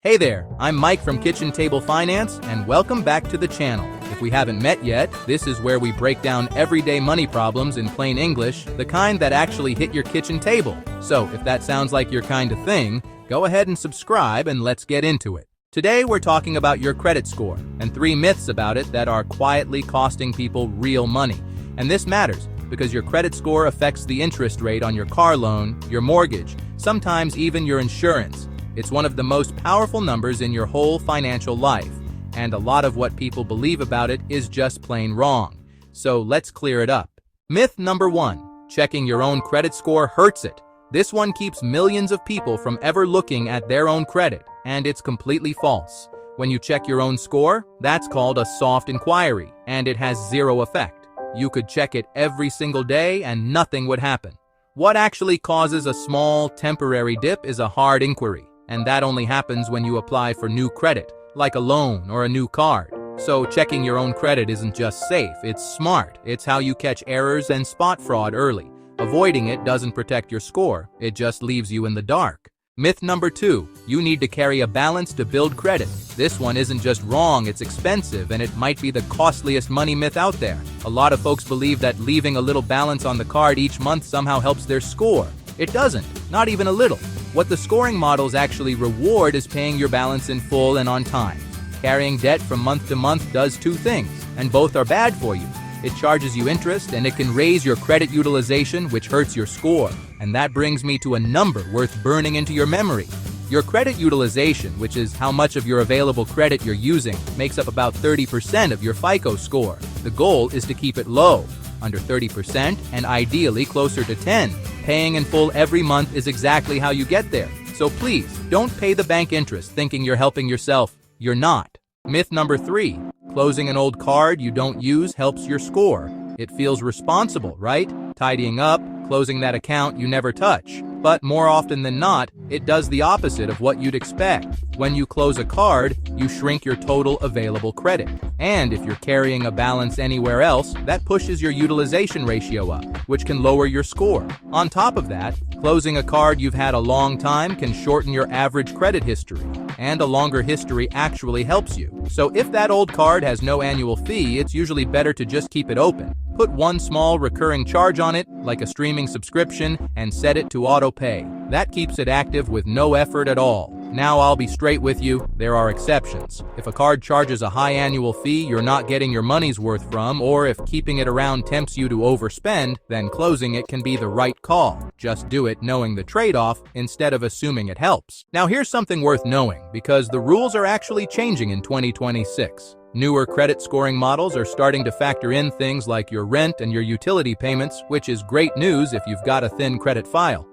Hey there, I'm Mike from Kitchen Table Finance, and welcome back to the channel. If we haven't met yet, this is where we break down everyday money problems in plain English, the kind that actually hit your kitchen table. So if that sounds like your kind of thing, go ahead and subscribe and let's get into it. Today we're talking about your credit score and 3 myths about it that are quietly costing people real money. And this matters because your credit score affects the interest rate on your car loan, your mortgage, sometimes even your insurance. It's one of the most powerful numbers in your whole financial life, and a lot of what people believe about it is just plain wrong. So let's clear it up. Myth number 1, checking your own credit score hurts it. This one keeps millions of people from ever looking at their own credit, and it's completely false. When you check your own score, that's called a soft inquiry, and it has zero effect. You could check it every single day and nothing would happen. What actually causes a small, temporary dip is a hard inquiry. And that only happens when you apply for new credit, like a loan or a new card. So checking your own credit isn't just safe, it's smart. It's how you catch errors and spot fraud early. Avoiding it doesn't protect your score, it just leaves you in the dark. Myth number 2, you need to carry a balance to build credit. This one isn't just wrong, it's expensive, and it might be the costliest money myth out there. A lot of folks believe that leaving a little balance on the card each month somehow helps their score. It doesn't, not even a little. What the scoring models actually reward is paying your balance in full and on time. Carrying debt from month to month does 2 things, and both are bad for you. It charges you interest, and it can raise your credit utilization, which hurts your score. And that brings me to a number worth burning into your memory. Your credit utilization, which is how much of your available credit you're using, makes up about 30% of your FICO score. The goal is to keep it low, under 30%, and ideally closer to 10. Paying in full every month is exactly how you get there. So please, don't pay the bank interest thinking you're helping yourself. You're not. Myth number 3, closing an old card you don't use helps your score. It feels responsible, right? Tidying up, closing that account you never touch. But more often than not, it does the opposite of what you'd expect. When you close a card, you shrink your total available credit. And if you're carrying a balance anywhere else, that pushes your utilization ratio up, which can lower your score. On top of that, closing a card you've had a long time can shorten your average credit history. And a longer history actually helps you. So if that old card has no annual fee, it's usually better to just keep it open. Put one small recurring charge on it, like a streaming subscription, and set it to auto pay. That keeps it active with no effort at all. Now I'll be straight with you, there are exceptions. If a card charges a high annual fee you're not getting your money's worth from, or if keeping it around tempts you to overspend, then closing it can be the right call. Just do it knowing the trade-off instead of assuming it helps. Now here's something worth knowing, because the rules are actually changing in 2026. Newer credit scoring models are starting to factor in things like your rent and your utility payments, which is great news if you've got a thin credit file.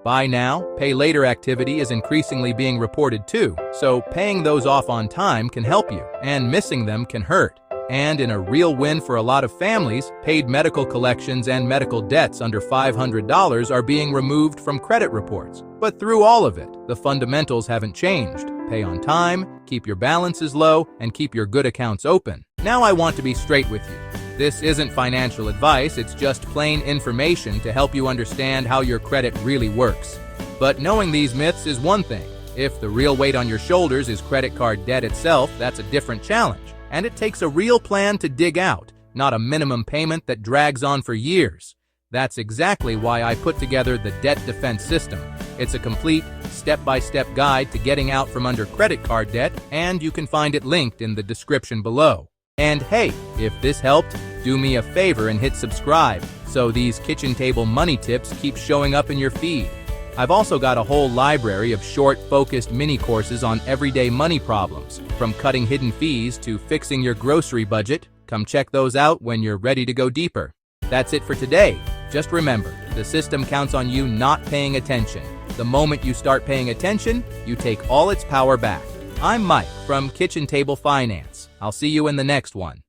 Buy now, pay later activity is increasingly being reported too, so paying those off on time can help you, and missing them can hurt. And in a real win for a lot of families, paid medical collections and medical debts under $500 are being removed from credit reports. But through all of it, the fundamentals haven't changed. Pay on time, keep your balances low, and keep your good accounts open. Now I want to be straight with you. This isn't financial advice, it's just plain information to help you understand how your credit really works. But knowing these myths is one thing. If the real weight on your shoulders is credit card debt itself, that's a different challenge. And it takes a real plan to dig out, not a minimum payment that drags on for years. That's exactly why I put together the Debt Defense System. It's a complete, step-by-step guide to getting out from under credit card debt, and you can find it linked in the description below. And hey, if this helped, do me a favor and hit subscribe, so these kitchen table money tips keep showing up in your feed. I've also got a whole library of short, focused mini courses on everyday money problems, from cutting hidden fees to fixing your grocery budget. Come check those out when you're ready to go deeper. That's it for today. Just remember, the system counts on you not paying attention. The moment you start paying attention, you take all its power back. I'm Mike from Kitchen Table Finance. I'll see you in the next one.